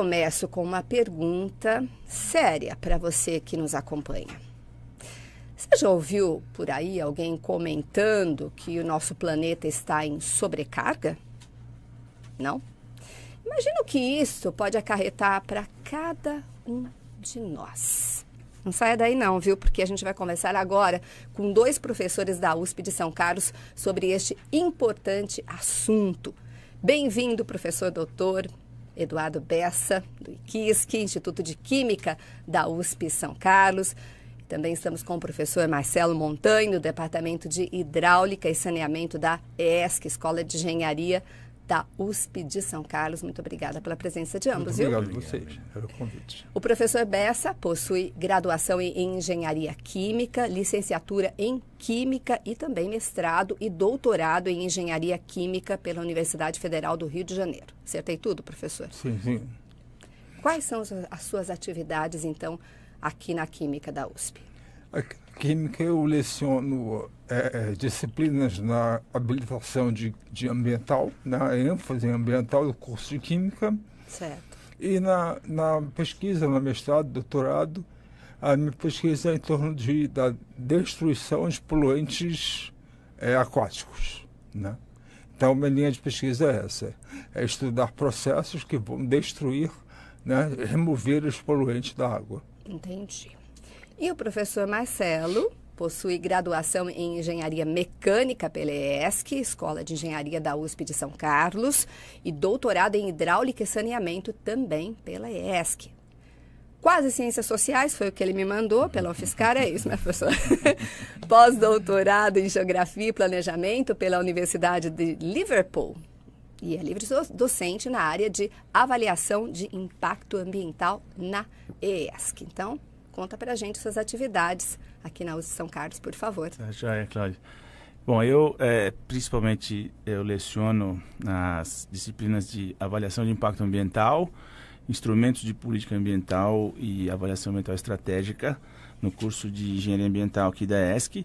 começo com uma pergunta séria para você que nos acompanha. Você já ouviu por aí alguém comentando que o nosso planeta está em sobrecarga? Não? Imagina o que isso pode acarretar para cada um de nós. Não saia daí não, viu? Porque a gente vai conversar agora com 2 professores da USP de São Carlos sobre este importante assunto. Bem-vindo, professor doutor Eduardo Bessa, do IQISC, Instituto de Química da USP São Carlos. Também estamos com o professor Marcelo Montanho, do Departamento de Hidráulica e Saneamento da ESC, Escola de Engenharia da USP de São Carlos. Muito obrigada pela presença de ambos, Obrigado a vocês pelo convite. O professor Bessa possui graduação em Engenharia Química, licenciatura em Química e também mestrado e doutorado em Engenharia Química pela Universidade Federal do Rio de Janeiro. Acertei tudo, professor? Sim. Quais são as suas atividades, então, aqui na Química da USP? A Química eu leciono disciplinas na habilitação de ambiental, na ênfase em ambiental do curso de Química. Certo. E na pesquisa, no mestrado, doutorado, a minha pesquisa é em torno da destruição de poluentes aquáticos, né? Então, minha linha de pesquisa é essa, é estudar processos que vão destruir, né, remover os poluentes da água. Entendi. E o professor Marcelo possui graduação em Engenharia Mecânica pela ESC, Escola de Engenharia da USP de São Carlos, e doutorado em Hidráulica e Saneamento também pela ESC. Quase Ciências Sociais, foi o que ele me mandou pela UFSCar, é isso, né, professor? Pós-doutorado em Geografia e Planejamento pela Universidade de Liverpool. E é livre docente na área de avaliação de impacto ambiental na ESC. Então, conta pra gente suas atividades aqui na USP São Carlos, por favor. Já é, Cláudia. Bom, eu principalmente leciono nas disciplinas de avaliação de impacto ambiental, instrumentos de política ambiental e avaliação ambiental estratégica no curso de engenharia ambiental aqui da ESC,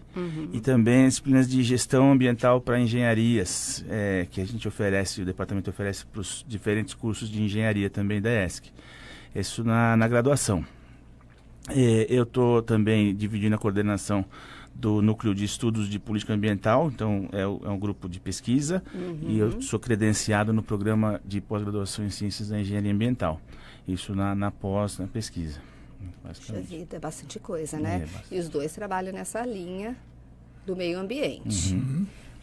e também disciplinas de gestão ambiental para engenharias, que a gente oferece, o departamento oferece para os diferentes cursos de engenharia também da ESC. Isso na graduação. Eu estou também dividindo a coordenação do Núcleo de Estudos de Política Ambiental, então é um grupo de pesquisa, e eu sou credenciado no programa de pós-graduação em Ciências da Engenharia Ambiental, isso na pesquisa. Puxa vida, é bastante coisa, né? E os 2 trabalham nessa linha do meio ambiente.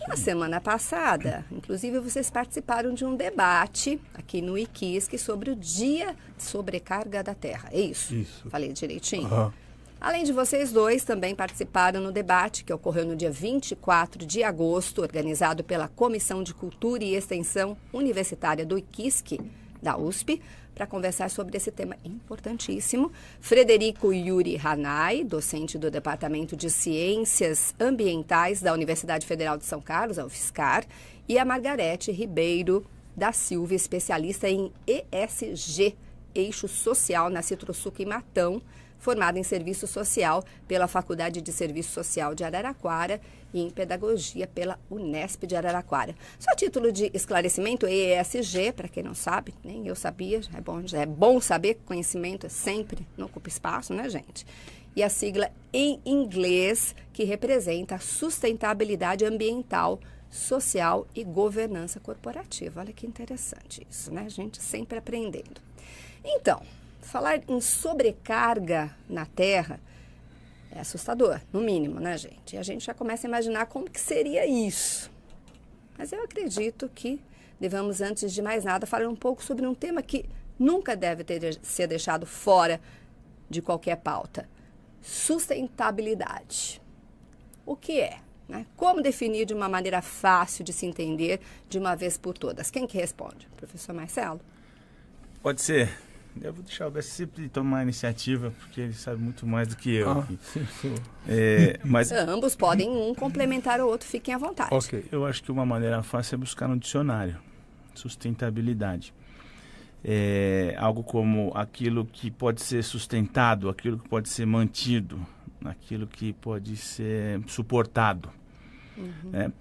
Na semana passada, inclusive, vocês participaram de um debate aqui no IQISC sobre o Dia de Sobrecarga da Terra. É isso? Isso. Falei direitinho? Além de vocês 2, também participaram no debate que ocorreu no dia 24 de agosto, organizado pela Comissão de Cultura e Extensão Universitária do IQISC, da USP, para conversar sobre esse tema importantíssimo. Frederico Yuri Hanai, docente do Departamento de Ciências Ambientais da Universidade Federal de São Carlos, a UFSCar, e a Margarete Ribeiro da Silva, especialista em ESG, Eixo Social, na Citrosuca e Matão, formada em Serviço Social pela Faculdade de Serviço Social de Araraquara e em Pedagogia pela Unesp de Araraquara. Só título de esclarecimento, ESG, para quem não sabe, nem eu sabia, é bom saber que conhecimento sempre não ocupa espaço, né, gente? E a sigla em inglês, que representa a sustentabilidade ambiental, social e governança corporativa. Olha que interessante isso, né? A gente sempre aprendendo. Então, falar em sobrecarga na Terra é assustador, no mínimo, né, gente? E a gente já começa a imaginar como que seria isso. Mas eu acredito que devemos, antes de mais nada, falar um pouco sobre um tema que nunca deve ser deixado fora de qualquer pauta. Sustentabilidade. O que é? Né? Como definir de uma maneira fácil de se entender de uma vez por todas? Quem que responde? Professor Marcelo? Pode ser. Eu vou deixar o Bessa sempre tomar a iniciativa, porque ele sabe muito mais do que eu. Mas ambos podem um complementar o outro, fiquem à vontade. Okay. Eu acho que uma maneira fácil é buscar no dicionário. Sustentabilidade. Algo como aquilo que pode ser sustentado, aquilo que pode ser mantido, aquilo que pode ser suportado. Né?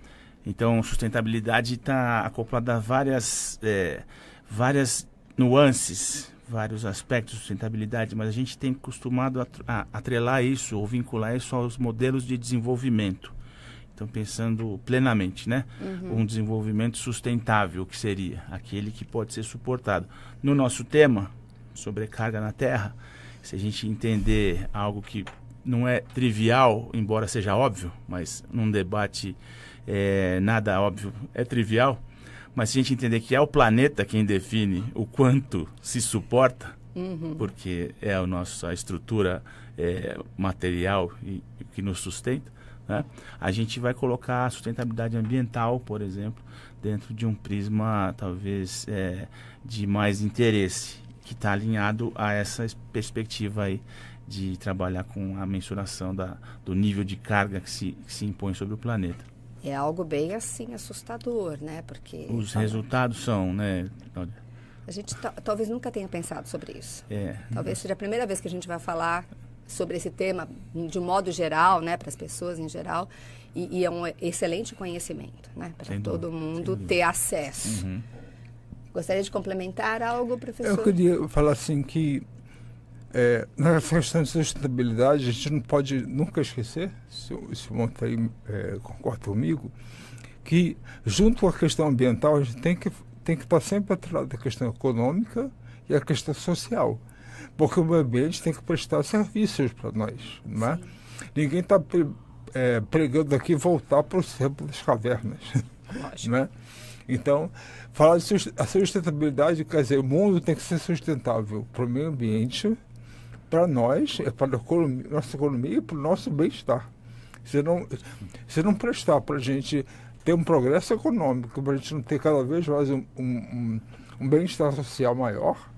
Então, sustentabilidade está acoplada a várias nuances, vários aspectos de sustentabilidade, mas a gente tem acostumado a atrelar isso ou vincular isso aos modelos de desenvolvimento. Então, pensando plenamente, né? Um desenvolvimento sustentável, que seria aquele que pode ser suportado. No nosso tema, sobrecarga na Terra, se a gente entender algo que não é trivial, embora seja óbvio, mas num debate nada óbvio é trivial, mas se a gente entender que é o planeta quem define o quanto se suporta, porque é a estrutura material e que nos sustenta, né? A gente vai colocar a sustentabilidade ambiental, por exemplo, dentro de um prisma talvez de mais interesse, que está alinhado a essa perspectiva aí de trabalhar com a mensuração do nível de carga que se impõe sobre o planeta. É algo bem assim assustador, né? Porque os resultados são, né, Cláudia? A gente talvez nunca tenha pensado sobre isso. Talvez seja a primeira vez que a gente vai falar sobre esse tema de um modo geral, né, para as pessoas em geral, e é um excelente conhecimento, né, para todo mundo ter acesso. Gostaria de complementar algo, professor? Eu queria falar assim que na questão de sustentabilidade, a gente não pode nunca esquecer, se o Monteiro concorda comigo, que junto com a questão ambiental, a gente tem que estar sempre atrás da questão econômica e a questão social. Porque o meio ambiente tem que prestar serviços para nós, não é? Ninguém está pregando aqui voltar para o tempo das cavernas. Não é? Então, falar de a sustentabilidade, quer dizer, o mundo tem que ser sustentável para o meio ambiente, para nós, para a nossa economia e para o nosso bem-estar. Se não prestar para a gente ter um progresso econômico, para a gente não ter cada vez mais um bem-estar social maior,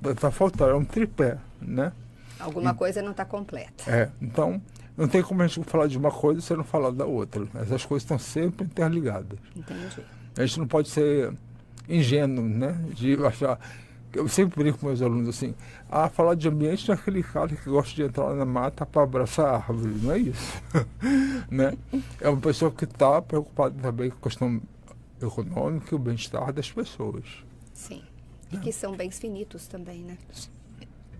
vai faltar, é um tripé, né? Alguma coisa não está completa. Então, não tem como a gente falar de uma coisa sem não falar da outra. Essas coisas estão sempre interligadas. Entendi. A gente não pode ser ingênuo, né? De achar... Eu sempre brinco com meus alunos assim, falar de ambiente não é aquele cara que gosta de entrar na mata para abraçar a árvore, não é isso. Né? É uma pessoa que está preocupada também com a questão econômica e o bem-estar das pessoas. Sim. E que são bens finitos também, né?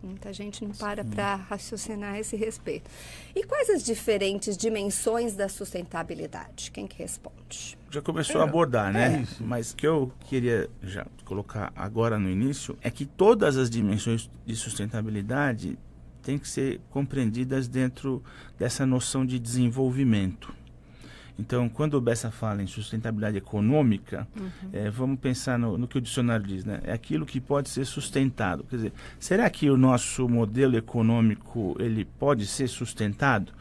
Muita gente não para raciocinar a esse respeito. E quais as diferentes dimensões da sustentabilidade? Quem que responde? Já começou a abordar, né? Mas o que eu queria já colocar agora no início é que todas as dimensões de sustentabilidade têm que ser compreendidas dentro dessa noção de desenvolvimento. Então, quando o Bessa fala em sustentabilidade econômica, vamos pensar no que o dicionário diz, né? É aquilo que pode ser sustentado. Quer dizer, será que o nosso modelo econômico ele pode ser sustentado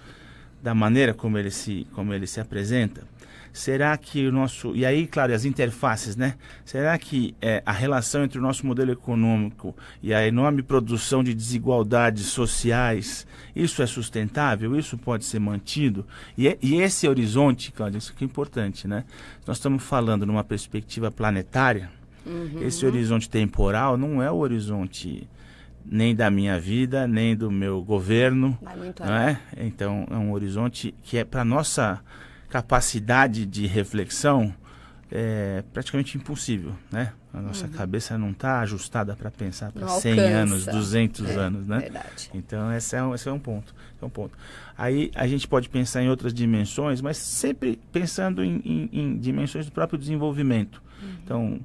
da maneira como ele se apresenta? Será que o nosso... E aí, claro, as interfaces, né? Será que a relação entre o nosso modelo econômico e a enorme produção de desigualdades sociais, isso é sustentável? Isso pode ser mantido? E esse horizonte, Cláudia, isso que é importante, né? Nós estamos falando numa perspectiva planetária. Esse horizonte temporal não é o horizonte nem da minha vida, nem do meu governo. Vai muito não é? Então, é um horizonte que é para nossa capacidade de reflexão praticamente impossível, né? A nossa cabeça não está ajustada para pensar para 100 anos, 200 anos, né? Verdade. Então, esse é um ponto. Aí, a gente pode pensar em outras dimensões, mas sempre pensando em dimensões do próprio desenvolvimento. Então,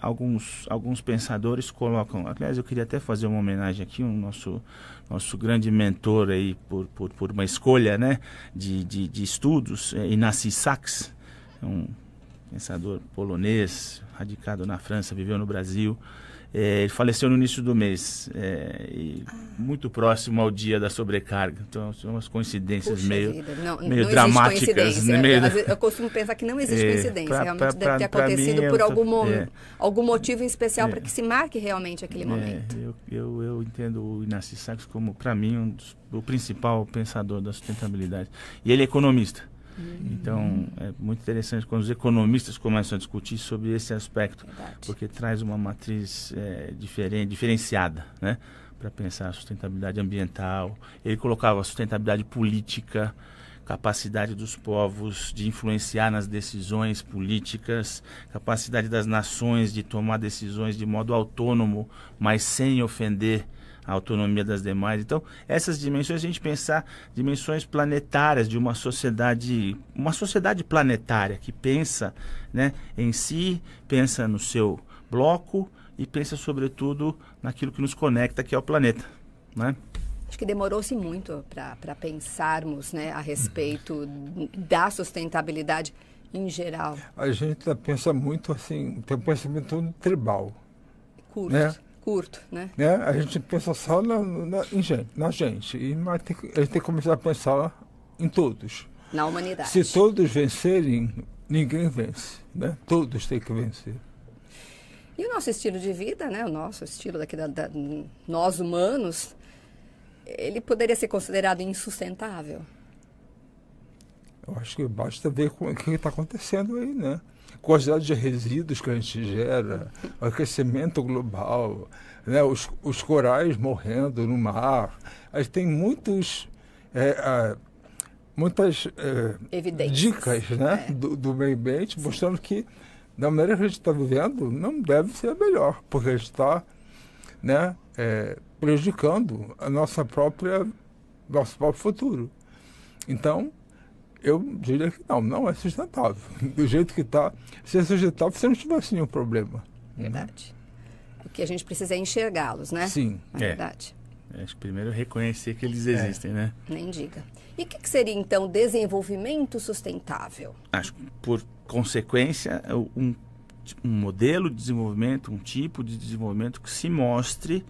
alguns pensadores colocam... Aliás, eu queria até fazer uma homenagem aqui ao nosso grande mentor aí por uma escolha, né, de estudos, Ignasi Sachs, um pensador polonês, radicado na França, viveu no Brasil. Ele faleceu no início do mês, muito próximo ao dia da sobrecarga. Então, são umas coincidências meio dramáticas. Eu costumo pensar que não existe coincidência. Realmente deve ter acontecido por algum motivo em especial para que se marque realmente aquele momento. Eu entendo o Ignasi Sachs como, para mim, o principal pensador da sustentabilidade. E ele é economista. Então, é muito interessante quando os economistas começam a discutir sobre esse aspecto, porque traz uma matriz diferenciada, né, para pensar a sustentabilidade ambiental. Ele colocava a sustentabilidade política. capacidade dos povos de influenciar nas decisões políticas, capacidade das nações de tomar decisões de modo autônomo, mas sem ofender a autonomia das demais. Então, essas dimensões, a gente pensar dimensões planetárias de uma sociedade planetária que pensa, né, em si, pensa no seu bloco e pensa, sobretudo, naquilo que nos conecta, que é o planeta, né? Acho que demorou-se muito para pensarmos, né, a respeito da sustentabilidade em geral. A gente pensa muito assim, tem um pensamento tribal. Curto, né? Curto, né? A gente pensa só na gente, mas a gente tem que começar a pensar em todos. Na humanidade. Se todos vencerem, ninguém vence, né? Todos têm que vencer. E o nosso estilo de vida, né? O nosso estilo daqui nós humanos, ele poderia ser considerado insustentável? Eu acho que basta ver o que está acontecendo aí, né? Quantidade de resíduos que a gente gera, o aquecimento global, né? Os corais morrendo no mar. A gente tem muitas dicas, né? Do meio ambiente, mostrando que da maneira que a gente está vivendo não deve ser a melhor, porque a gente está, né, prejudicando nosso próprio futuro. Então, eu diria que não é sustentável. Do jeito que está, se é sustentável, você não tivesse nenhum problema. Verdade. O que a gente precisa é enxergá-los, né? Sim. Na verdade. Acho que primeiro reconhecer que eles existem, né? Nem diga. E o que seria, então, desenvolvimento sustentável? Acho que, por consequência, um modelo de desenvolvimento, um tipo de desenvolvimento que se mostre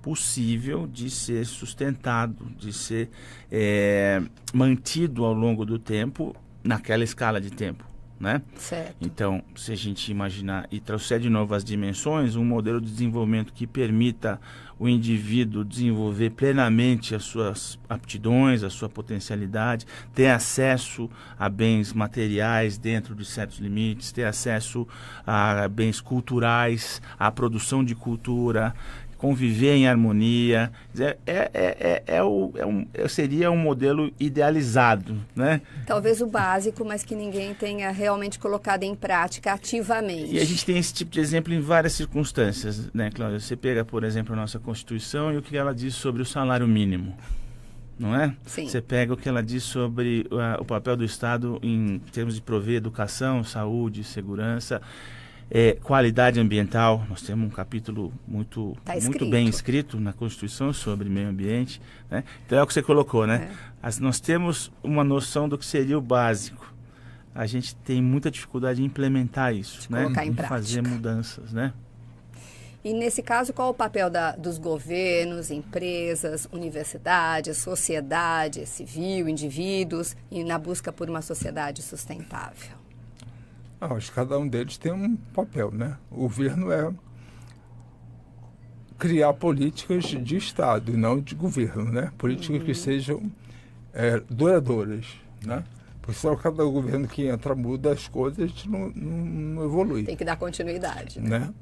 possível de ser sustentado, de ser mantido ao longo do tempo, naquela escala de tempo, né? Certo. Então, se a gente imaginar e trouxer de novo as dimensões, um modelo de desenvolvimento que permita o indivíduo desenvolver plenamente as suas aptidões, a sua potencialidade, ter acesso a bens materiais dentro de certos limites, ter acesso a bens culturais, à produção de cultura, conviver em harmonia, seria um modelo idealizado, né? Talvez o básico, mas que ninguém tenha realmente colocado em prática ativamente. E a gente tem esse tipo de exemplo em várias circunstâncias, né, Cláudia? Você pega, por exemplo, a nossa Constituição e o que ela diz sobre o salário mínimo, não é? Sim. Você pega o que ela diz sobre o papel do Estado em termos de prover educação, saúde, segurança, qualidade ambiental. Nós temos um capítulo muito bem escrito na Constituição sobre meio ambiente, né? Então é o que você colocou, né? Nós temos uma noção do que seria o básico. A gente tem muita dificuldade em implementar isso, né? Colocar em prática. Fazer mudanças, né? E nesse caso, qual o papel dos governos, empresas, universidades, sociedade civil, indivíduos, e na busca por uma sociedade sustentável? Acho que cada um deles tem um papel, né? O governo é criar políticas de Estado e não de governo, né? Políticas que sejam duradouras, né? Porque só cada governo que entra muda as coisas, a gente não evolui. Tem que dar continuidade, né?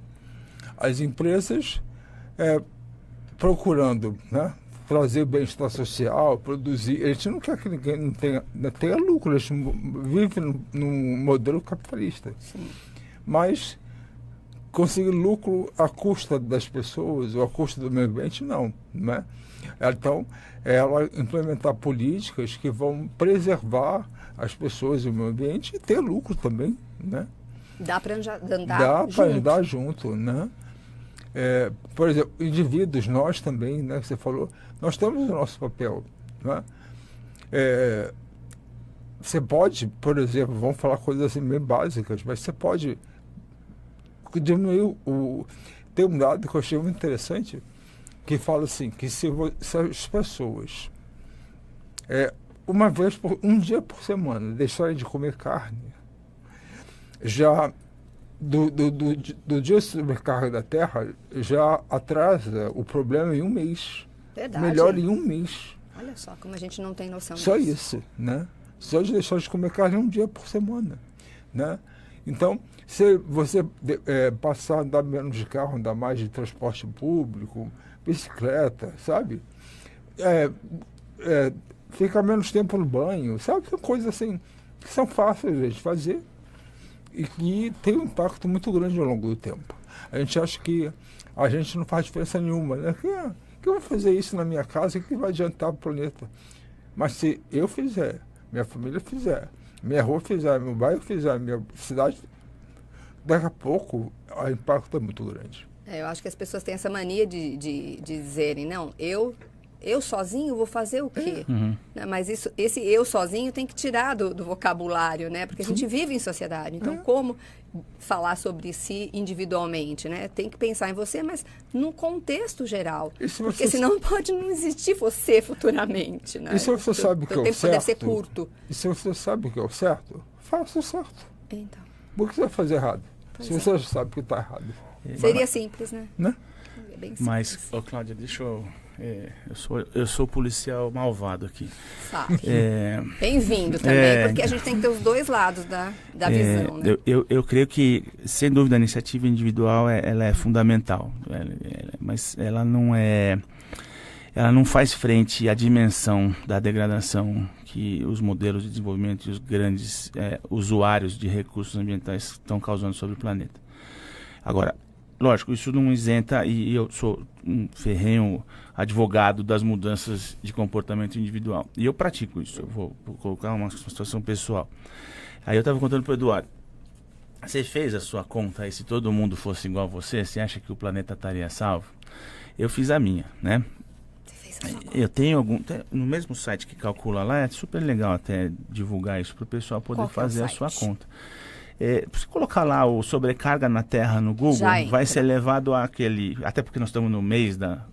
As empresas procurando, né, trazer bem-estar social, produzir. A gente não quer que ninguém não tenha lucro, a gente vive num modelo capitalista. Sim. Mas conseguir lucro à custa das pessoas ou à custa do meio ambiente, não. Né? Então, ela implementar políticas que vão preservar as pessoas e o meio ambiente e ter lucro também. Né? Dá para andar Dá para andar junto, né? Por exemplo, indivíduos, nós também, né, você falou, nós temos o nosso papel. Né? Você pode, por exemplo, vamos falar coisas assim bem básicas, mas você pode diminuir tem um dado que eu achei muito interessante, que fala assim, que se as pessoas um dia por semana deixarem de comer carne, já do dia de sobrecarga da Terra já atrasa o problema em um mês. Verdade. Melhor em um mês. Olha só, como a gente não tem noção disso. Só disso. Isso, né? Só de deixar de comer carne um dia por semana, né? Então, se você passar a andar menos de carro, andar mais de transporte público, bicicleta, sabe? fica menos tempo no banho, sabe? São coisas assim que são fáceis de fazer e que tem um impacto muito grande ao longo do tempo. A gente acha que a gente não faz diferença nenhuma, né? Que eu vou fazer isso na minha casa, que vai adiantar o planeta? Mas se eu fizer, minha família fizer, minha rua fizer, meu bairro fizer, minha cidade, daqui a pouco o impacto é muito grande. Eu acho que as pessoas têm essa mania de dizerem, não, eu sozinho vou fazer o quê? Né? Mas esse eu sozinho tem que tirar do vocabulário, né? Porque a gente vive em sociedade. Então, como falar sobre si individualmente, né? Tem que pensar em você, mas no contexto geral. Porque senão pode não existir você futuramente, né? E se você sabe o que é o certo? Deve ser curto. E se você sabe o que é o certo, faça o certo. Então. Por que você vai fazer errado? Se você já sabe que está errado. Seria simples, né? É bem simples. Mas, Cláudia, deixa eu... eu sou policial malvado aqui. Bem-vindo também, porque a gente tem que ter os dois lados da visão, né? Eu creio que, sem dúvida, a iniciativa individual ela é fundamental, mas ela não faz frente à dimensão da degradação que os modelos de desenvolvimento e os grandes usuários de recursos ambientais estão causando sobre o planeta. Agora, lógico, isso não isenta, e eu sou um ferrenho advogado das mudanças de comportamento individual. E eu pratico isso, eu vou colocar uma situação pessoal. Aí eu estava contando para o Eduardo, você fez a sua conta aí, se todo mundo fosse igual a você acha que o planeta estaria salvo? Eu fiz a minha, né? Você fez a sua conta. Eu tenho no mesmo site que calcula lá, é super legal até divulgar isso para o pessoal poder fazer a sua conta. Se colocar lá o sobrecarga na Terra no Google, vai ser levado àquele... Até porque nós estamos no mês da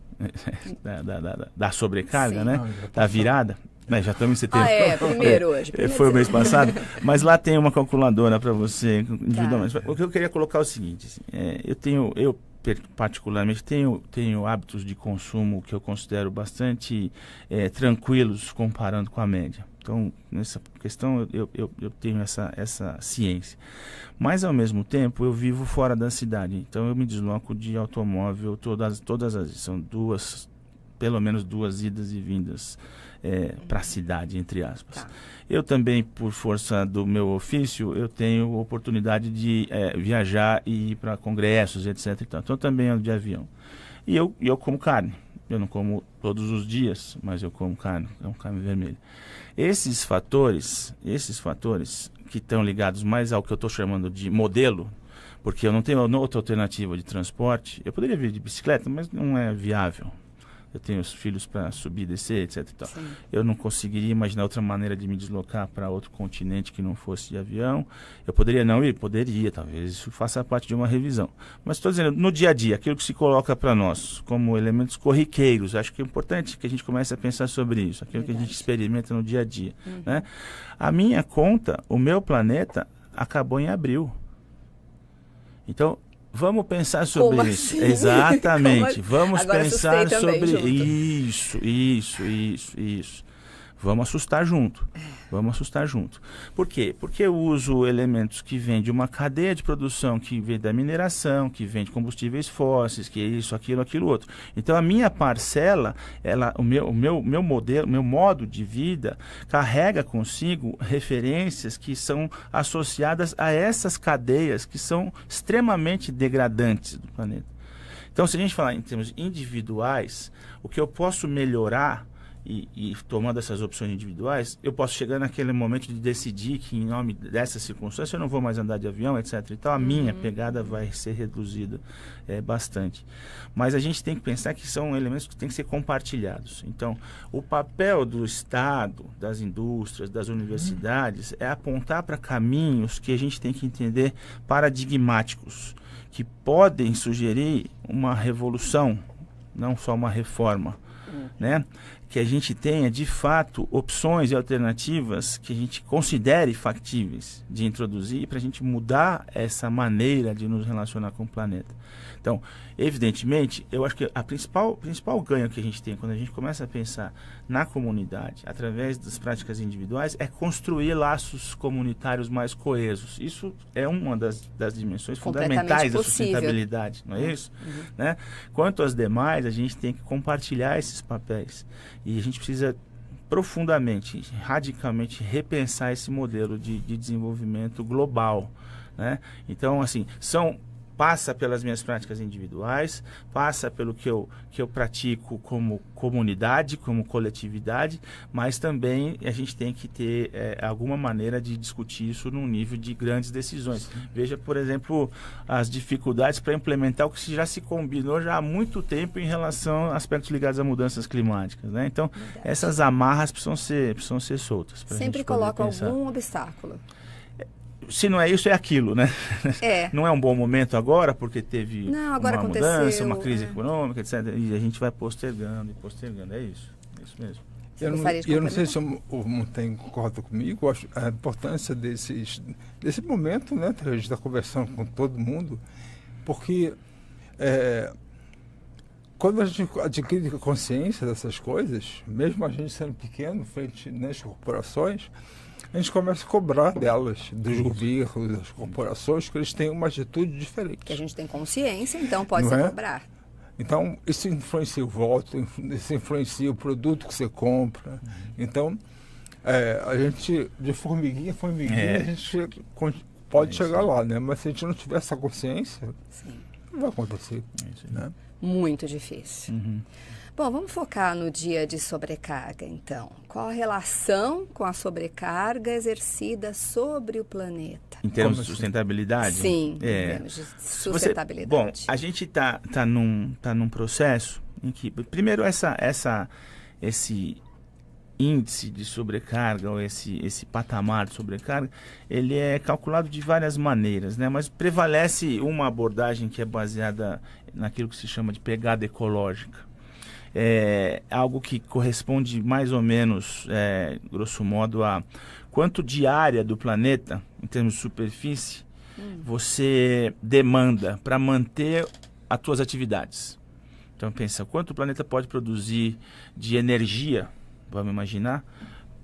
sobrecarga, né? Da virada. Já estamos em setembro. Primeiro hoje. Foi o mês passado. Mas lá tem uma calculadora para você individualmente. O que eu queria colocar é o seguinte. Assim, eu particularmente tenho hábitos de consumo que eu considero bastante tranquilos comparando com a média. Então, nessa questão, eu tenho essa ciência. Mas, ao mesmo tempo, eu vivo fora da cidade. Então, eu me desloco de automóvel todas as... São pelo menos duas idas e vindas para a cidade, entre aspas. Tá. Eu também, por força do meu ofício, eu tenho oportunidade de viajar e ir para congressos, etc. Então, eu também ando de avião. E eu como carne. Eu não como todos os dias, mas eu como carne vermelha. Esses fatores que estão ligados mais ao que eu estou chamando de modelo, porque eu não tenho outra alternativa de transporte. Eu poderia vir de bicicleta, mas não é viável. Eu tenho os filhos para subir, descer, etc. Eu não conseguiria imaginar outra maneira de me deslocar para outro continente que não fosse de avião. Eu poderia não ir? Poderia, talvez isso faça parte de uma revisão. Mas estou dizendo, no dia a dia, aquilo que se coloca para nós como elementos corriqueiros, acho que é importante que a gente comece a pensar sobre isso, aquilo que a gente experimenta no dia a dia. Né? A minha conta, o meu planeta, acabou em abril. Então, vamos pensar sobre isso. Assim? Exatamente. Vamos agora pensar sobre junto. Isso. Vamos assustar junto. Por quê? Porque eu uso elementos que vêm de uma cadeia de produção, que vem da mineração, que vem de combustíveis fósseis, que é isso, aquilo outro. Então a minha parcela, o meu modelo, meu modo de vida carrega consigo referências que são associadas a essas cadeias que são extremamente degradantes do planeta. Então, se a gente falar em termos individuais, o que eu posso melhorar e tomando essas opções individuais, eu posso chegar naquele momento de decidir que, em nome dessa circunstância, eu não vou mais andar de avião, etc. Então, a minha pegada vai ser reduzida bastante. Mas a gente tem que pensar que são elementos que têm que ser compartilhados. Então, o papel do Estado, das indústrias, das universidades, é apontar para caminhos que a gente tem que entender paradigmáticos, que podem sugerir uma revolução, não só uma reforma, né? Que a gente tenha, de fato, opções e alternativas que a gente considere factíveis de introduzir para a gente mudar essa maneira de nos relacionar com o planeta. Então, evidentemente, eu acho que a principal ganho que a gente tem quando a gente começa a pensar na comunidade, através das práticas individuais, é construir laços comunitários mais coesos. Isso é uma das dimensões fundamentais da sustentabilidade, não é isso? Né? Quanto às demais, a gente tem que compartilhar esses papéis. E a gente precisa profundamente, radicalmente repensar esse modelo de desenvolvimento global, né? Então, assim, passa pelas minhas práticas individuais, passa pelo que eu pratico como comunidade, como coletividade, mas também a gente tem que ter alguma maneira de discutir isso num nível de grandes decisões. Sim. Veja, por exemplo, as dificuldades para implementar o que já se combinou já há muito tempo em relação a aspectos ligados a mudanças climáticas, né? Então, essas amarras precisam ser soltas. Sempre coloca algum obstáculo. Se não é isso, é aquilo, né? Não é um bom momento agora, porque teve uma mudança, uma crise econômica, etc. E a gente vai postergando e postergando. É isso mesmo. Eu não sei se o Montaigne concorda comigo, acho a importância desse momento, né? A gente está conversando com todo mundo, porque quando a gente adquire consciência dessas coisas, mesmo a gente sendo pequeno, frente às corporações, a gente começa a cobrar delas, dos governos, das corporações, que eles têm uma atitude diferente. Que a gente tem consciência, então pode ser cobrar. Então, isso influencia o voto, isso influencia o produto que você compra. Então, a gente, de formiguinha, a gente pode chegar lá, né? Mas se a gente não tiver essa consciência, não vai acontecer. Né? Muito difícil. Uhum. Bom, vamos focar no dia de sobrecarga, então. Qual a relação com a sobrecarga exercida sobre o planeta? Em termos de sustentabilidade? Sim, em termos de sustentabilidade. Bom, a gente tá num processo em que, primeiro, esse índice de sobrecarga, ou esse patamar de sobrecarga, ele é calculado de várias maneiras, né? Mas prevalece uma abordagem que é baseada naquilo que se chama de pegada ecológica. É algo que corresponde mais ou menos, grosso modo, a quanto de área do planeta, em termos de superfície, você demanda para manter as suas atividades. Então pensa, quanto o planeta pode produzir de energia, vamos imaginar,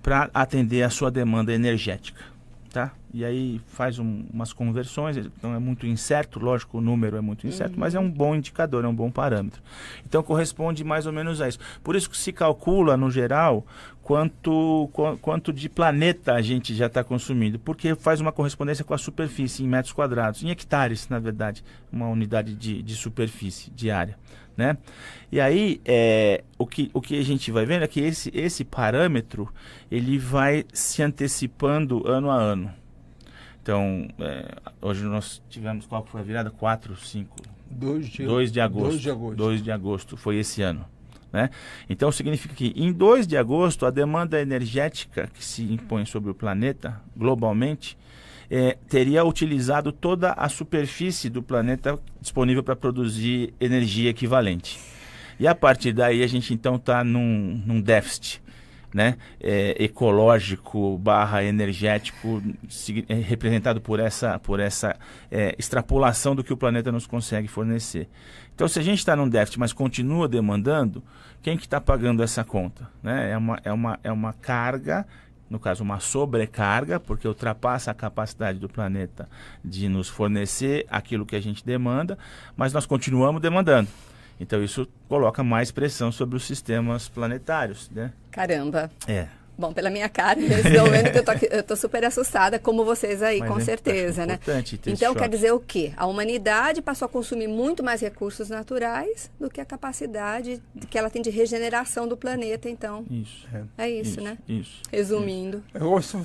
para atender a sua demanda energética. Tá? E aí faz umas conversões, então é muito incerto, lógico, o número é muito incerto, mas é um bom indicador, é um bom parâmetro. Então corresponde mais ou menos a isso. Por isso que se calcula, no geral, quanto de planeta a gente já está consumindo, porque faz uma correspondência com a superfície em metros quadrados, em hectares, na verdade, uma unidade de superfície diária. Né? E aí, o que a gente vai vendo é que esse parâmetro ele vai se antecipando ano a ano. Então, hoje nós tivemos, qual foi a virada? 4, 5? 2 de agosto. 2 de agosto foi esse ano. Né? Então, significa que em 2 de agosto, a demanda energética que se impõe sobre o planeta, globalmente, teria utilizado toda a superfície do planeta disponível para produzir energia equivalente. E a partir daí a gente então está num déficit, né? Ecológico / energético, representado por essa extrapolação do que o planeta nos consegue fornecer. Então, se a gente está num déficit, mas continua demandando, quem que está pagando essa conta? Né? É uma carga, no caso uma sobrecarga, porque ultrapassa a capacidade do planeta de nos fornecer aquilo que a gente demanda, mas nós continuamos demandando. Então isso coloca mais pressão sobre os sistemas planetários, né? Caramba! Bom, pela minha cara, nesse momento que eu tô super assustada, como vocês aí, mas com certeza, né? Então quer dizer o quê? A humanidade passou a consumir muito mais recursos naturais do que a capacidade que ela tem de regeneração do planeta, então. Isso. É isso, né? Isso. Resumindo. Eu ouço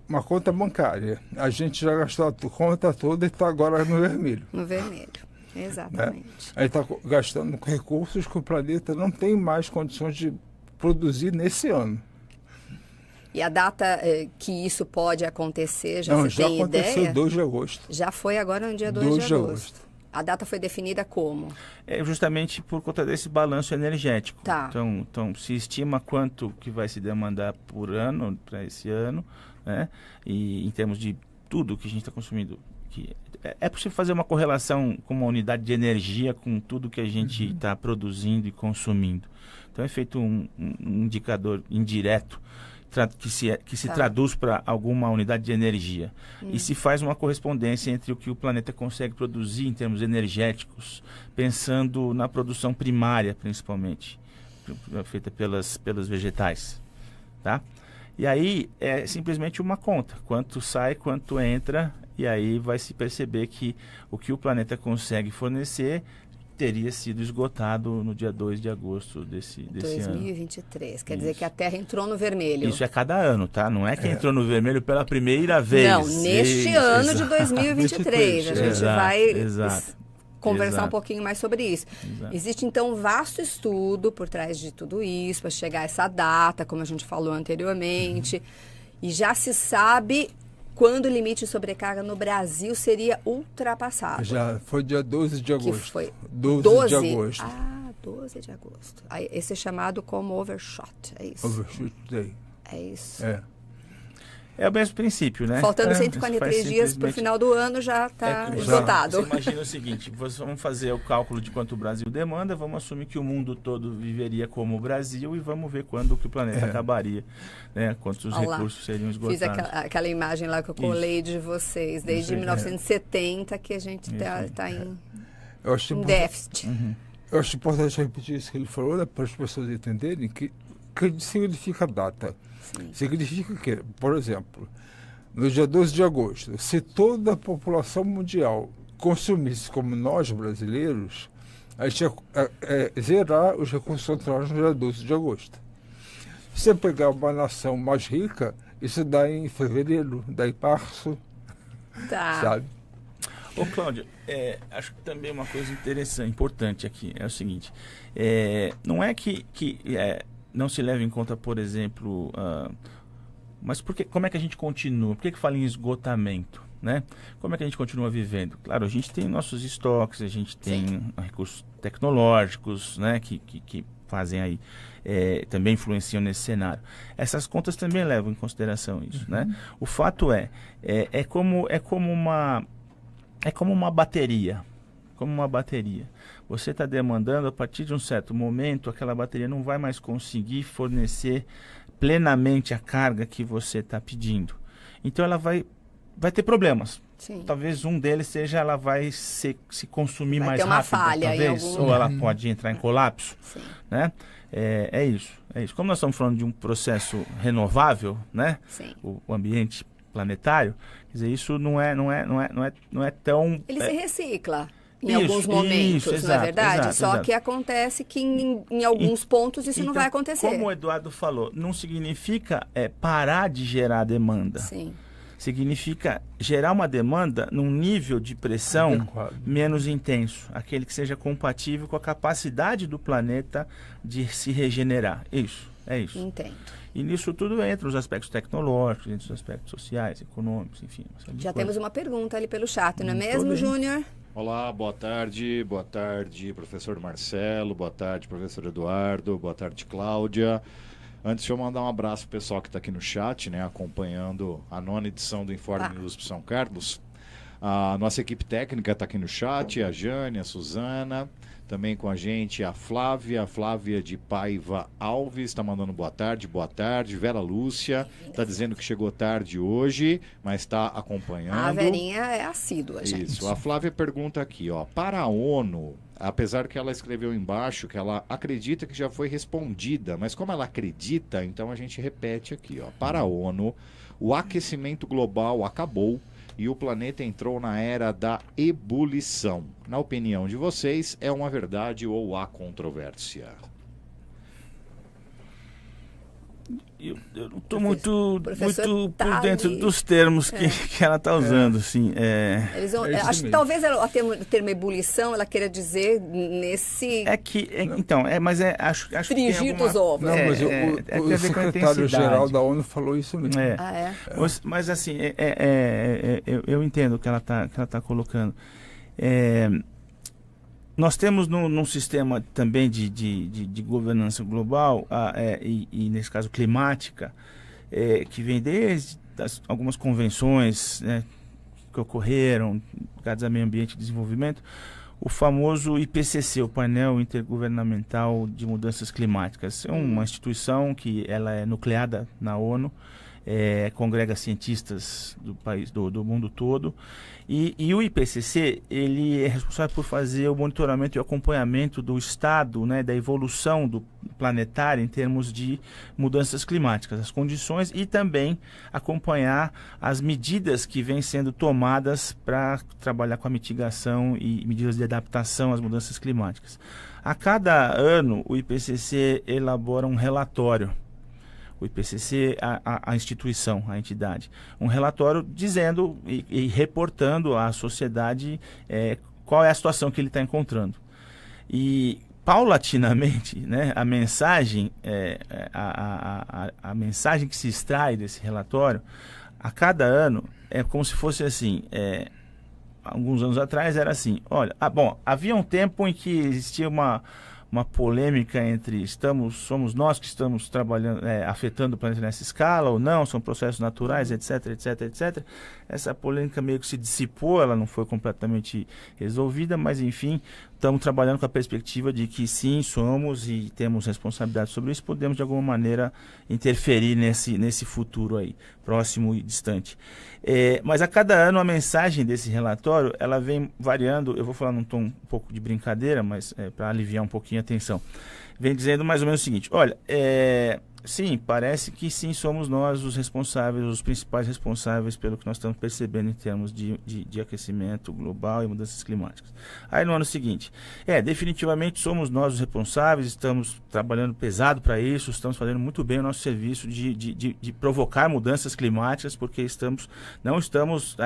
uma conta bancária. A gente já gastou a conta toda e está agora no vermelho. No vermelho. Exatamente. Aí está gastando recursos que o planeta não tem mais condições de produzir nesse ano. E a data que isso pode acontecer, já tem ideia? Já aconteceu 2 de agosto. Já foi agora no dia 2 de agosto. A data foi definida como? Justamente por conta desse balanço energético. Tá. Então se estima quanto que vai se demandar por ano, para esse ano, né? E em termos de tudo que a gente está consumindo. É possível fazer uma correlação com uma unidade de energia com tudo que a gente está produzindo e consumindo. Então é feito um indicador indireto que se traduz para alguma unidade de energia. E se faz uma correspondência entre o que o planeta consegue produzir em termos energéticos, pensando na produção primária, principalmente, feita pelas vegetais. tá? E aí é simplesmente uma conta, quanto sai, quanto entra, e aí vai se perceber que o que o planeta consegue fornecer teria sido esgotado no dia 2 de agosto desse ano. 2023, quer dizer que a Terra entrou no vermelho. Isso é cada ano, tá? Não é que entrou no vermelho pela primeira vez. Não, neste ano de 2023. A gente vai conversar um pouquinho mais sobre isso. Exato. Existe, então, um vasto estudo por trás de tudo isso, para chegar a essa data, como a gente falou anteriormente. E já se sabe quando o limite de sobrecarga no Brasil seria ultrapassado. Já foi dia 12 de agosto. Que foi 12 de agosto. 12 de agosto. Aí, esse é chamado como overshot, é isso? Overshoot day. É isso. É o mesmo princípio, né? Faltando 143 dias para o final do ano já está esgotado. Você imagina o seguinte, vamos fazer o cálculo de quanto o Brasil demanda, vamos assumir que o mundo todo viveria como o Brasil e vamos ver quando que o planeta acabaria, né? Quantos recursos seriam esgotados. Fiz aquela imagem lá que eu colei de vocês, desde 1970 que a gente está em déficit. Eu acho importante repetir isso que ele falou, né, para as pessoas entenderem que significa data. Sim. Significa que, por exemplo, no dia 12 de agosto, se toda a população mundial consumisse como nós brasileiros, a gente ia zerar os recursos naturais no dia 12 de agosto. Se você pegar uma nação mais rica, isso dá em fevereiro, dá em março, sabe? Ô, Cláudio, acho que também uma coisa interessante, importante aqui, é o seguinte, não é que não se leva em conta, por exemplo, mas como é que a gente continua? Por que fala em esgotamento? Né? Como é que a gente continua vivendo? Claro, a gente tem nossos estoques, a gente tem recursos tecnológicos, né, que fazem aí, também influenciam nesse cenário. Essas contas também levam em consideração isso, né? O fato é como uma bateria. Como uma bateria. Você está demandando, a partir de um certo momento, aquela bateria não vai mais conseguir fornecer plenamente a carga que você está pedindo. Então ela vai ter problemas. Sim. Talvez um deles seja, ela vai se consumir mais rápido, falha talvez, ou ela pode entrar em colapso. Sim. Né? É isso. Como nós estamos falando de um processo renovável, né? Sim. O ambiente planetário, quer dizer, isso não é tão... Ele se recicla. Em alguns momentos, não é verdade? Só que acontece que em alguns pontos isso não vai acontecer. Como o Eduardo falou, não significa parar de gerar demanda. Sim. Significa gerar uma demanda num nível de pressão menos intenso, aquele que seja compatível com a capacidade do planeta de se regenerar. É isso. Entendo. E nisso tudo entra os aspectos tecnológicos, entra os aspectos sociais, econômicos, enfim. Já temos uma pergunta ali pelo chat, não é mesmo, Júnior? Olá, boa tarde, professor Marcelo, boa tarde, professor Eduardo, boa tarde, Cláudia. Antes de eu mandar um abraço pro pessoal que está aqui no chat, né, acompanhando a 9ª edição do Informe USP São Carlos. A nossa equipe técnica está aqui no chat, a Jane, a Suzana, também com a gente a Flávia de Paiva Alves, está mandando boa tarde, Vera Lúcia, está dizendo que chegou tarde hoje, mas está acompanhando. A Verinha é assídua, gente. Isso, a Flávia pergunta aqui, para a ONU, apesar que ela escreveu embaixo que ela acredita que já foi respondida, mas como ela acredita, então a gente repete aqui, para a ONU, o aquecimento global acabou e o planeta entrou na era da ebulição. Na opinião de vocês, é uma verdade ou há controvérsia? Eu não estou muito por dentro dos termos que ela está usando. Assim, acho que talvez o termo ebulição ela queira dizer nesse... Acho frigir que tem alguma... dos ovos. Não, mas o secretário-geral da ONU falou isso mesmo. Mas assim, eu entendo o que ela tá colocando. Nós temos num sistema também de governança global, e nesse caso climática, que vem desde algumas convenções, né, que ocorreram ligadas a meio ambiente e desenvolvimento, o famoso IPCC, o Painel Intergovernamental de Mudanças Climáticas. É uma instituição que ela é nucleada na ONU, congrega cientistas do mundo todo, e o IPCC ele é responsável por fazer o monitoramento e acompanhamento do estado, né, da evolução do planetária em termos de mudanças climáticas, as condições, e também acompanhar as medidas que vêm sendo tomadas para trabalhar com a mitigação e medidas de adaptação às mudanças climáticas. A cada ano, o IPCC elabora um relatório. O IPCC, a instituição, a entidade, um relatório dizendo e reportando à sociedade qual é a situação que ele está encontrando. E, paulatinamente, né, a mensagem que se extrai desse relatório, a cada ano, é como se fosse assim, alguns anos atrás era assim, olha, havia um tempo em que existia uma polêmica entre somos nós que estamos trabalhando, afetando o planeta nessa escala ou não, são processos naturais, etc, etc, etc. Essa polêmica meio que se dissipou, ela não foi completamente resolvida, mas enfim, estamos trabalhando com a perspectiva de que sim, somos e temos responsabilidade sobre isso, podemos de alguma maneira interferir nesse futuro aí, próximo e distante. Mas a cada ano a mensagem desse relatório, ela vem variando, eu vou falar num tom um pouco de brincadeira, mas para aliviar um pouquinho a tensão. Vem dizendo mais ou menos o seguinte, olha, sim, parece que sim, somos nós os responsáveis, os principais responsáveis pelo que nós estamos percebendo em termos de aquecimento global e mudanças climáticas. Aí no ano seguinte, definitivamente somos nós os responsáveis, estamos trabalhando pesado para isso, estamos fazendo muito bem o nosso serviço de provocar mudanças climáticas, porque não estamos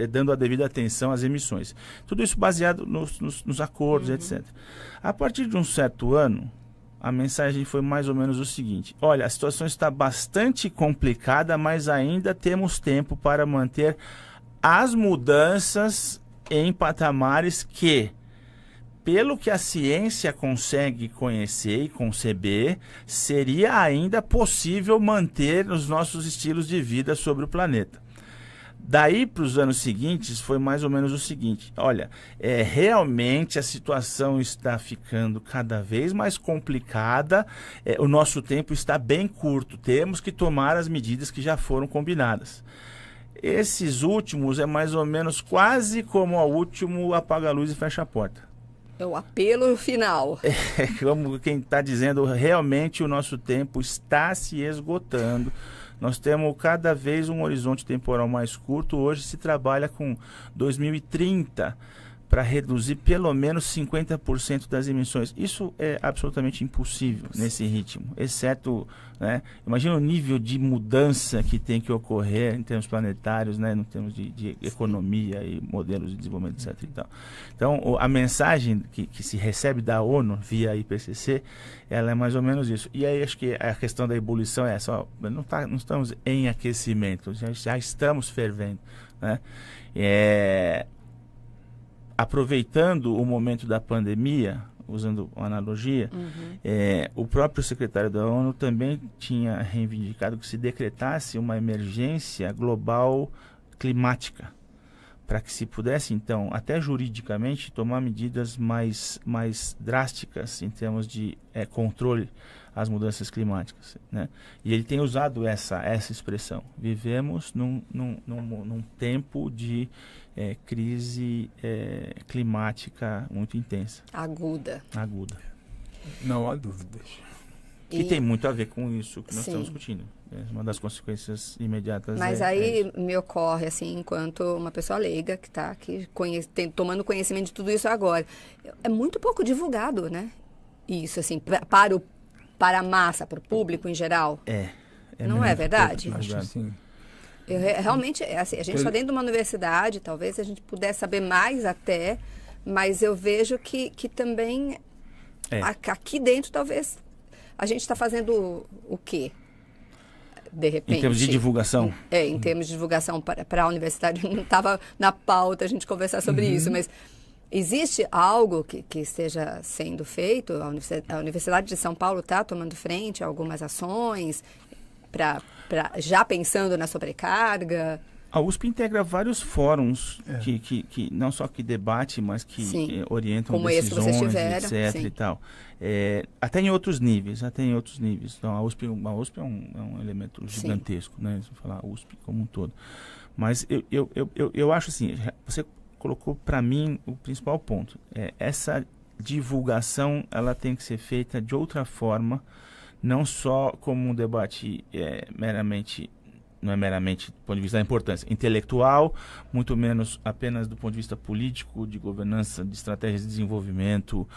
dando a devida atenção às emissões. Tudo isso baseado nos acordos, etc. A partir de um certo ano, a mensagem foi mais ou menos o seguinte, olha, a situação está bastante complicada, mas ainda temos tempo para manter as mudanças em patamares que, pelo que a ciência consegue conhecer e conceber, seria ainda possível manter os nossos estilos de vida sobre o planeta. Daí para os anos seguintes foi mais ou menos o seguinte, olha, realmente a situação está ficando cada vez mais complicada, o nosso tempo está bem curto, temos que tomar as medidas que já foram combinadas. Esses últimos é mais ou menos quase como o último apaga a luz e fecha a porta. É o apelo final. Como quem está dizendo, realmente o nosso tempo está se esgotando. Nós temos cada vez um horizonte temporal mais curto. Hoje se trabalha com 2030 para reduzir pelo menos 50% das emissões. Isso é absolutamente impossível nesse ritmo, exceto, né, imagina o nível de mudança que tem que ocorrer em termos planetários, né, em termos de economia e modelos de desenvolvimento, etc. E tal. Então, a mensagem que se recebe da ONU via IPCC, ela é mais ou menos isso. E aí acho que a questão da ebulição é essa, não estamos em aquecimento, já estamos fervendo, né? Aproveitando o momento da pandemia, usando uma analogia, o próprio secretário da ONU também tinha reivindicado que se decretasse uma emergência global climática, para que se pudesse, então, até juridicamente, tomar medidas mais drásticas em termos de controle às mudanças climáticas, né? E ele tem usado essa expressão. Vivemos num tempo de crise climática muito intensa. Aguda. Não há dúvidas. Que tem muito a ver com isso que nós estamos discutindo. Uma das consequências imediatas. Mas aí me ocorre, assim, enquanto uma pessoa leiga que está aqui tomando conhecimento de tudo isso agora. É muito pouco divulgado, né? Isso, assim, para a massa, para o público em geral. Não é verdade? Acho que sim. Realmente, assim, a gente está dentro de uma universidade, talvez a gente pudesse saber mais até, mas eu vejo que também aqui dentro talvez a gente está fazendo o quê? De repente. Em termos de divulgação? Em termos de divulgação para a universidade, não estava na pauta a gente conversar sobre isso, mas existe algo que esteja sendo feito? A Universidade de São Paulo está tomando frente a algumas ações já pensando na sobrecarga? A USP integra vários fóruns que não só que debate, mas que orientam como decisões, esse que vocês tiveram, etc. e tal. Até em outros níveis. Então, a USP é um elemento gigantesco, né? Se falar a USP como um todo. Mas eu acho assim, você colocou para mim o principal ponto. Essa divulgação ela tem que ser feita de outra forma, não só como um debate não é meramente do ponto de vista da importância intelectual, muito menos apenas do ponto de vista político, de governança, de estratégias de desenvolvimento,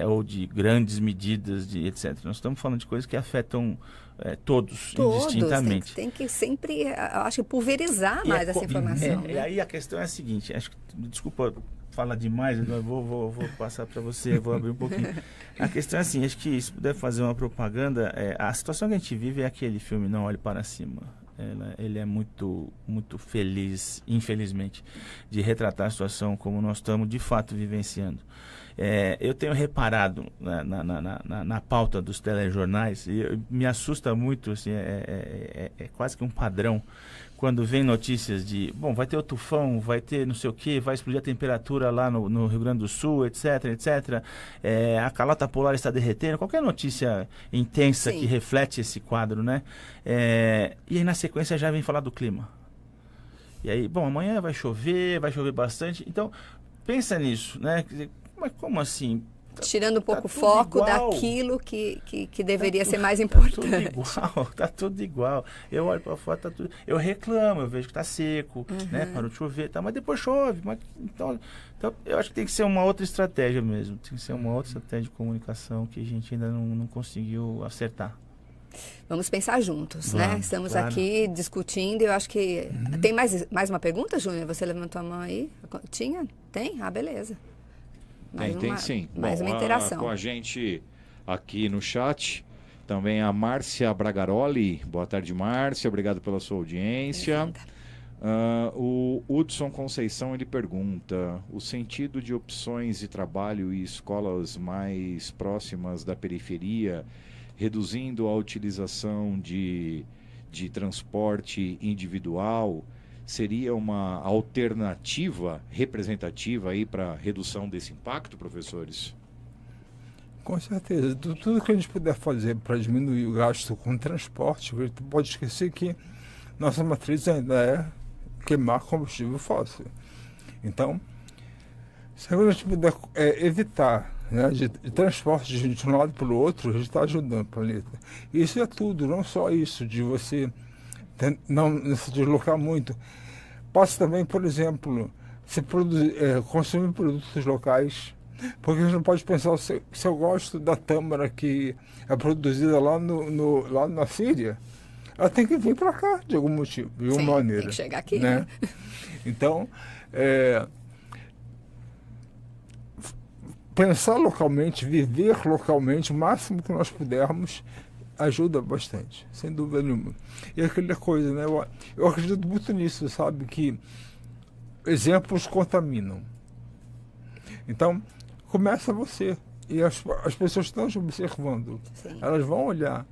ou de grandes medidas, etc. Nós estamos falando de coisas que afetam todos indistintamente. Tem que sempre, eu acho, pulverizar mais essa informação. E aí a questão é a seguinte, desculpa falar demais, eu vou passar para você, vou abrir um pouquinho. A questão é assim, acho que se puder fazer uma propaganda, a situação que a gente vive é aquele filme Não Olhe Para Cima. Ele é muito, muito feliz, infelizmente, de retratar a situação como nós estamos de fato vivenciando. Eu tenho reparado na pauta dos telejornais, e me assusta muito, assim, é quase que um padrão, quando vem notícias de, vai ter o tufão, vai ter não sei o quê, vai explodir a temperatura lá no Rio Grande do Sul, etc, etc. A calota polar está derretendo, qualquer notícia intensa que reflete esse quadro, né? E aí na sequência já vem falar do clima. E aí, amanhã vai chover bastante. Então, pensa nisso, né? Mas como assim? Tirando um pouco o foco daquilo que deveria ser mais importante. Tá tudo igual. Eu olho para fora, tá tudo. Eu reclamo, eu vejo que tá seco, né? Parou de chover, mas depois chove. Então, eu acho que tem que ser uma outra estratégia mesmo. Tem que ser uma outra estratégia de comunicação que a gente ainda não conseguiu acertar. Vamos pensar juntos, né? Estamos aqui discutindo. Eu acho que tem mais uma pergunta, Júnior? Você levantou a mão aí? Tinha? Tem? Beleza. Tem sim. Mais uma interação. Com a gente aqui no chat, também a Márcia Bragaroli. Boa tarde, Márcia. Obrigado pela sua audiência. O Hudson Conceição, ele pergunta: o sentido de opções de trabalho e escolas mais próximas da periferia, reduzindo a utilização de transporte individual, seria uma alternativa representativa aí para redução desse impacto, professores? Com certeza. Tudo que a gente puder fazer para diminuir o gasto com transporte, a gente pode esquecer que nossa matriz ainda é queimar combustível fóssil. Então, se a gente puder evitar, né, de transporte de um lado para o outro, a gente está ajudando o planeta. Isso é tudo, não só isso, de você não se deslocar muito. Passa também, por exemplo, consumir produtos locais, porque a gente não pode pensar, se eu gosto da tâmara que é produzida lá na Síria, ela tem que vir para cá de algum motivo, de alguma maneira. Tem que chegar aqui, né? Então, pensar localmente, viver localmente, o máximo que nós pudermos, ajuda bastante, sem dúvida nenhuma. E aquela coisa, né? Eu acredito muito nisso, sabe? Que exemplos contaminam. Então, começa você. E as pessoas estão te observando. Sim. Elas vão olhar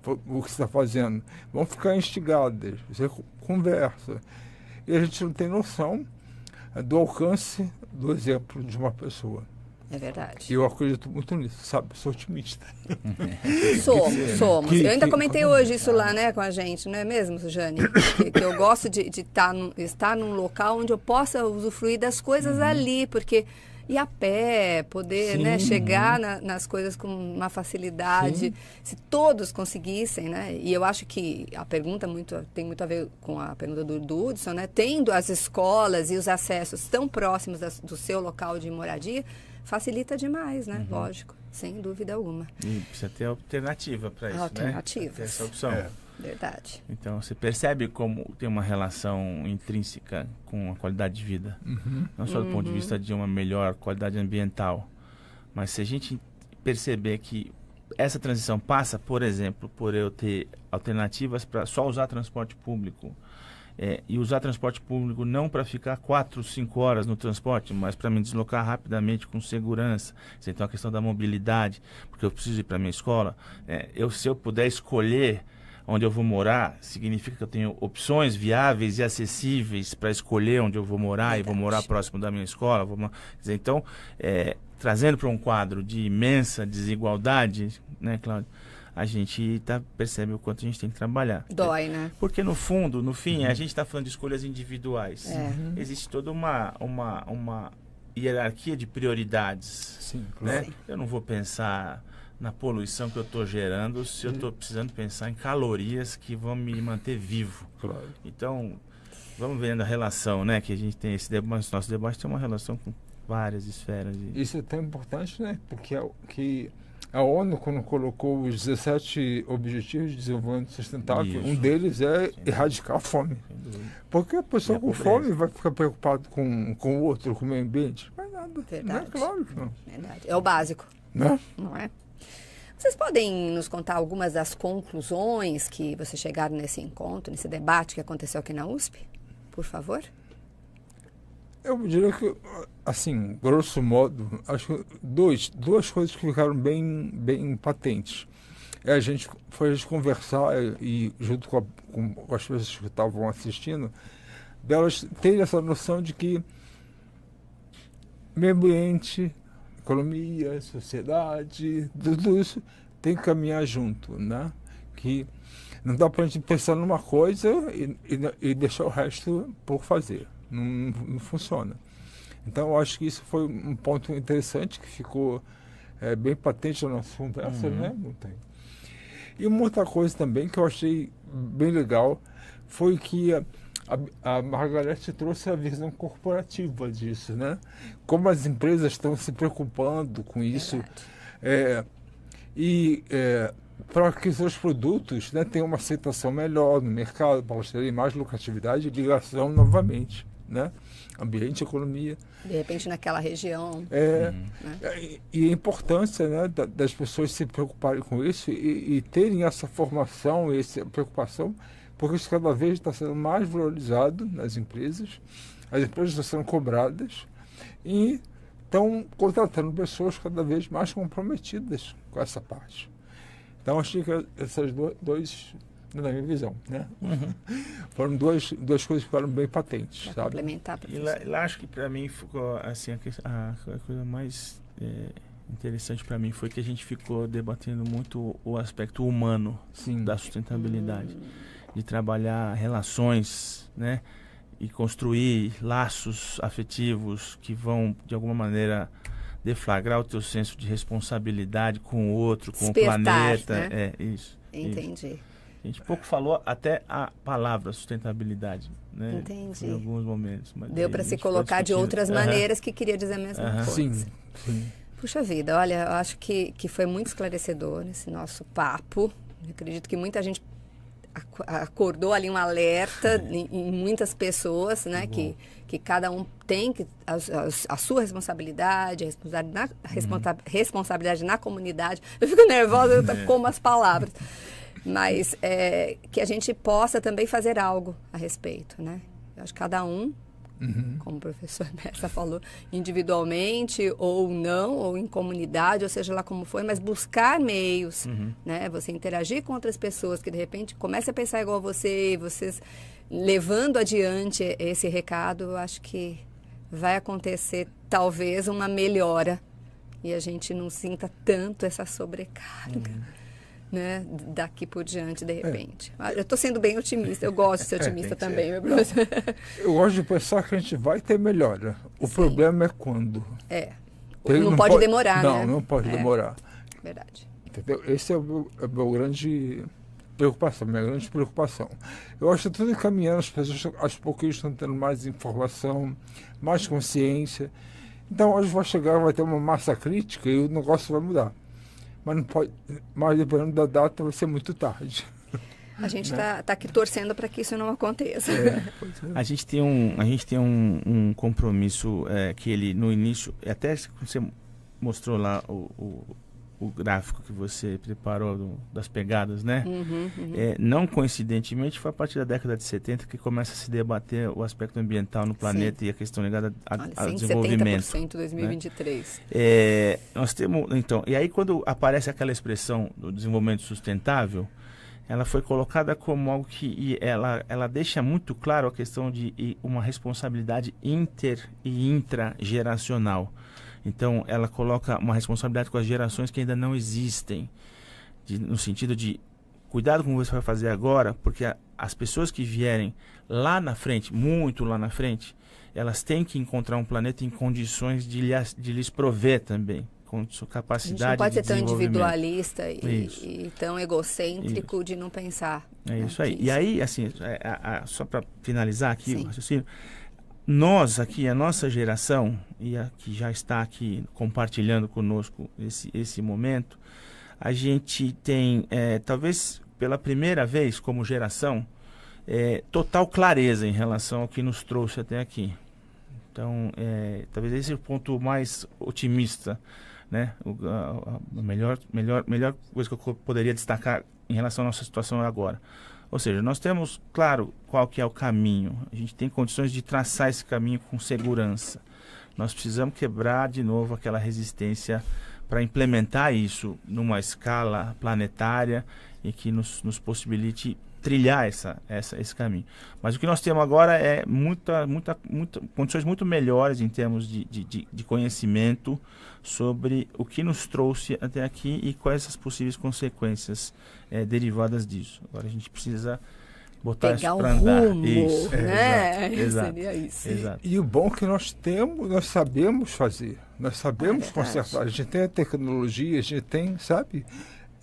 o que você está fazendo, vão ficar instigadas. Você conversa. E a gente não tem noção do alcance do exemplo de uma pessoa. É verdade. E eu acredito muito nisso, sabe? Sou otimista. Somos. Eu ainda comentei hoje isso lá, né, com a gente, não é mesmo, Sujane? que eu gosto de estar num local onde eu possa usufruir das coisas ali, porque ir a pé, poder, né, chegar nas coisas com uma facilidade, se todos conseguissem, né? E eu acho que a pergunta tem muito a ver com a pergunta do Hudson, né? Tendo as escolas e os acessos tão próximos do seu local de moradia, facilita demais, né? Lógico, sem dúvida alguma. E precisa ter alternativa para isso, Alternativas. né? Ter essa opção. Verdade. Então, você percebe como tem uma relação intrínseca com a qualidade de vida. Não só do ponto de vista de uma melhor qualidade ambiental, mas se a gente perceber que essa transição passa, por exemplo, por eu ter alternativas para só usar transporte público, e usar transporte público não para ficar 4, 5 horas no transporte, mas para me deslocar rapidamente com segurança. Então a questão da mobilidade, porque eu preciso ir para a minha escola. Se eu puder escolher onde eu vou morar, significa que eu tenho opções viáveis e acessíveis para escolher onde eu vou morar. E vou morar próximo da minha escola. Então, trazendo para um quadro de imensa desigualdade, né, Cláudio? A gente percebe o quanto a gente tem que trabalhar. Dói, né? Porque no fim, a gente está falando de escolhas individuais. Existe toda uma hierarquia de prioridades. Sim, claro. Né? Eu não vou pensar na poluição que eu estou gerando se eu estou precisando pensar em calorias que vão me manter vivo. Claro. Então, vamos vendo a relação, né? Que a gente tem esse debate, nosso debate tem uma relação com várias esferas. Isso é tão importante, né? Porque a ONU, quando colocou os 17 Objetivos de Desenvolvimento Sustentável, Isso. um deles é erradicar a fome. Porque a pessoa com fome vai ficar preocupada com o outro, com o meio ambiente? Não vai nada. Verdade. Não é claro que não. Verdade. É o básico, Né? não é? Vocês podem nos contar algumas das conclusões que vocês chegaram nesse encontro, nesse debate que aconteceu aqui na USP? Por favor. Eu diria que, assim, grosso modo, acho que duas coisas que ficaram bem patentes. A gente conversar e junto com as pessoas que estavam assistindo, delas terem essa noção de que meio ambiente, economia, sociedade, tudo isso tem que caminhar junto, né? Que não dá para a gente pensar numa coisa e deixar o resto por fazer. Não funciona. Então, eu acho que isso foi um ponto interessante que ficou bem patente na nossa conversa, né? Não tem. E uma outra coisa também que eu achei bem legal foi que a Margarete trouxe a visão corporativa disso, né? Como as empresas estão se preocupando com isso para que seus produtos, né, tenham uma aceitação melhor no mercado, para elas terem mais lucratividade e ligação novamente, né? Ambiente, economia. De repente naquela região. E a importância, né, das pessoas se preocuparem com isso e terem essa formação, essa preocupação, porque isso cada vez está sendo mais valorizado nas empresas, as empresas estão sendo cobradas e estão contratando pessoas cada vez mais comprometidas com essa parte. Então, achei que essas duas, na minha visão, né? Foram duas coisas que ficaram bem patentes, Pra sabe? complementar, E professor. lá acho que para mim ficou assim a coisa mais interessante para mim foi que a gente ficou debatendo muito o aspecto humano Sim. da sustentabilidade, de trabalhar relações, né, e construir laços afetivos que vão de alguma maneira deflagrar o teu senso de responsabilidade com o outro, com Despertar, o planeta, né? Isso. Entendi. A gente pouco falou até a palavra sustentabilidade, né? Entendi. Em alguns momentos. Mas Deu aí para a se gente foi colocar de discutindo. outras maneiras que queria dizer a mesma coisa. Sim. Puxa vida, olha, eu acho que foi muito esclarecedor esse nosso papo. Eu acredito que muita gente acordou ali um alerta em muitas pessoas, né? Que cada um tem a sua responsabilidade, responsabilidade na comunidade. Eu fico nervosa, eu como as palavras. Mas que a gente possa também fazer algo a respeito, né? Eu acho que cada um, como o professor Messa falou, individualmente ou não, ou em comunidade, ou seja lá como for, mas buscar meios, né? Você interagir com outras pessoas que de repente comecem a pensar igual a você, vocês levando adiante esse recado, eu acho que vai acontecer talvez uma melhora e a gente não sinta tanto essa sobrecarga. Né? Daqui por diante, de repente. Eu estou sendo bem otimista, eu gosto de ser otimista também, meu professor. Eu gosto de pensar que a gente vai ter melhora. O problema é quando. Não pode demorar, né? Não pode demorar. Verdade. Entendeu? Esse é o meu grande preocupação, minha grande preocupação. Eu acho que tudo encaminhando, as pessoas aos pouquinhos estão tendo mais informação, mais consciência. Então, hoje vai chegar, vai ter uma massa crítica e o negócio vai mudar. Mas não pode, mas dependendo da data vai ser muito tarde. A gente está aqui torcendo para que isso não aconteça. A gente tem um compromisso que ele no início, até você mostrou lá o gráfico que você preparou das pegadas, né? Não coincidentemente foi a partir da década de 70 que começa a se debater o aspecto ambiental no planeta e a questão ligada ao desenvolvimento. 70% em 2023. Né? Nós temos, então, e aí quando aparece aquela expressão do desenvolvimento sustentável, ela foi colocada como algo que ela deixa muito claro a questão de uma responsabilidade inter e intrageracional. Então, ela coloca uma responsabilidade com as gerações que ainda não existem, no sentido de cuidado com o que você vai fazer agora, porque as pessoas que vierem lá na frente, muito lá na frente, elas têm que encontrar um planeta em condições de lhes prover também, com sua capacidade de desenvolvimento. A gente não pode ser tão individualista e tão egocêntrico de não pensar. É isso aí. E aí, assim, só para finalizar aqui o raciocínio, nós aqui, a nossa geração, e a que já está aqui compartilhando conosco esse momento, a gente tem, talvez pela primeira vez como geração, total clareza em relação ao que nos trouxe até aqui. Então, talvez esse é o ponto mais otimista, né? A melhor coisa que eu poderia destacar em relação à nossa situação agora. Ou seja, nós temos claro qual que é o caminho. A gente tem condições de traçar esse caminho com segurança. Nós precisamos quebrar de novo aquela resistência para implementar isso numa escala planetária e que nos possibilite trilhar esse caminho. Mas o que nós temos agora é condições muito melhores em termos de conhecimento sobre o que nos trouxe até aqui e quais as possíveis consequências derivadas disso. Agora a gente precisa botar isso para andar. Isso, né? Exato. Seria isso. Exato. E o bom que nós sabemos fazer, nós sabemos consertar. A gente tem a tecnologia, a gente tem, sabe?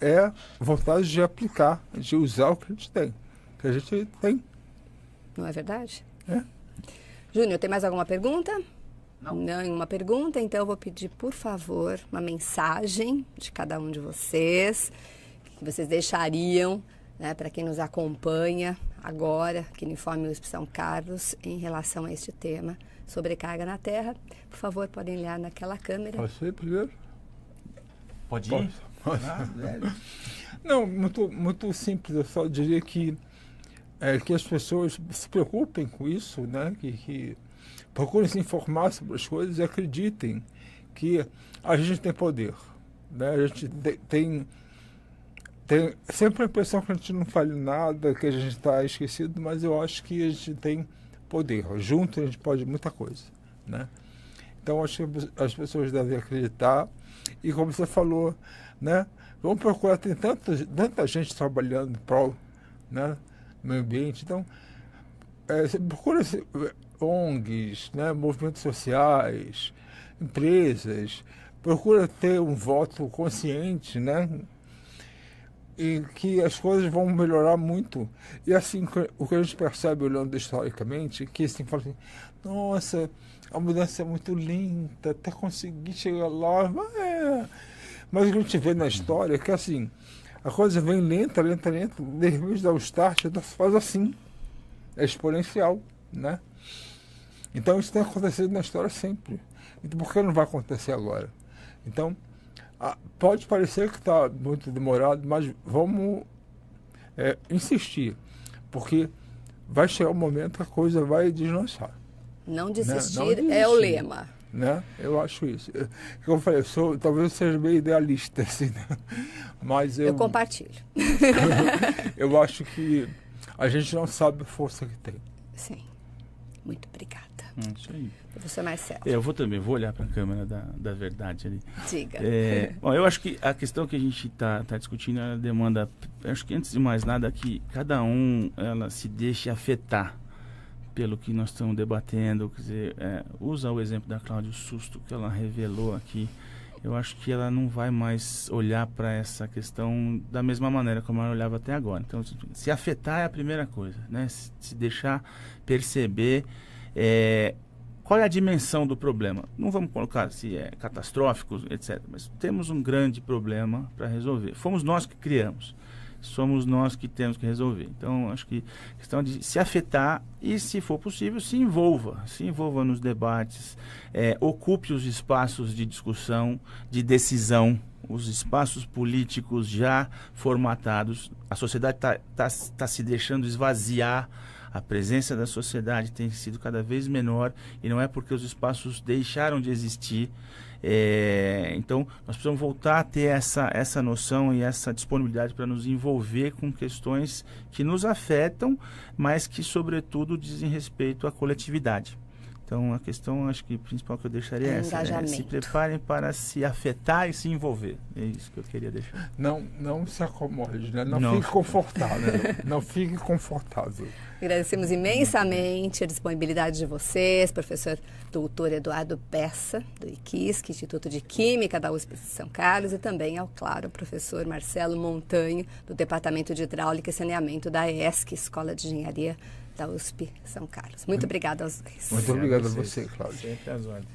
É vontade de aplicar, de usar o que a gente tem. Que a gente tem. Não é verdade? É. Júnior, tem mais alguma pergunta? Não. Nenhuma pergunta? Então eu vou pedir, por favor, uma mensagem de cada um de vocês, que vocês deixariam, né, para quem nos acompanha agora, aqui no Informe USP São Carlos, em relação a este tema, sobrecarga na Terra. Por favor, podem olhar naquela câmera. Posso ir primeiro? Pode ir? Não, muito simples. Eu só diria que as pessoas se preocupem com isso, né? Que procurem se informar sobre as coisas e acreditem que a gente tem poder, né? A gente tem sempre a impressão que a gente não fale nada, que a gente está esquecido, mas eu acho que a gente tem poder. Junto a gente pode muita coisa, né? Então acho que as pessoas devem acreditar e, como você falou, né? Vamos procurar, tem tanta gente trabalhando em prol, né, do meio ambiente. Então, procura ONGs, né, movimentos sociais, empresas, procura ter um voto consciente, né, e que as coisas vão melhorar muito. E assim, o que a gente percebe olhando historicamente, que assim, fala assim, nossa, a mudança é muito lenta, até conseguir chegar lá, mas o que a gente vê na história é que assim, a coisa vem lenta, de repente dá o start, faz assim, é exponencial, né? Então isso tem acontecido na história sempre. Então por que não vai acontecer agora? Então, pode parecer que está muito demorado, mas vamos insistir, porque vai chegar um momento que a coisa vai deslanchar. Não desistir, Não desistir é o lema. Né? Eu acho isso. Como eu falei, talvez eu seja meio idealista, assim, né? Mas eu compartilho. Eu acho que a gente não sabe a força que tem. Sim. Muito obrigada. Isso aí. Professor Marcelo. Eu vou olhar para a câmera da verdade ali. Diga. Bom, eu acho que a questão que a gente está discutindo, ela demanda, acho que antes de mais nada, que cada um ela se deixe afetar pelo que nós estamos debatendo. Quer dizer, usa o exemplo da Cláudia, o susto que ela revelou aqui. Eu acho que ela não vai mais olhar para essa questão da mesma maneira como ela olhava até agora. Então, se afetar é a primeira coisa, né? Se deixar perceber qual é a dimensão do problema. Não vamos colocar se é catastrófico, etc. Mas temos um grande problema para resolver. Fomos nós que criamos. Somos nós que temos que resolver. Então, acho que a questão de se afetar e, se for possível, se envolva nos debates, ocupe os espaços de discussão, de decisão, os espaços políticos já formatados. A sociedade está se deixando esvaziar, a presença da sociedade tem sido cada vez menor e não é porque os espaços deixaram de existir. Então, nós precisamos voltar a ter essa noção e essa disponibilidade para nos envolver com questões que nos afetam, mas que, sobretudo, dizem respeito à coletividade. Então, a questão, acho que principal que eu deixaria é essa, né? Se preparem para se afetar e se envolver. É isso que eu queria deixar. Não se acomode, né? Não fique confortável. Não fique confortável. Agradecemos imensamente a disponibilidade de vocês, professor doutor Eduardo Bessa, do IQISC, Instituto de Química da USP de São Carlos, e também, claro, o professor Marcelo Montanho, do Departamento de Hidráulica e Saneamento da ESC, Escola de Engenharia da USP São Carlos. Muito obrigada aos dois. Muito obrigado a você, Cláudia. Sempre às ordens.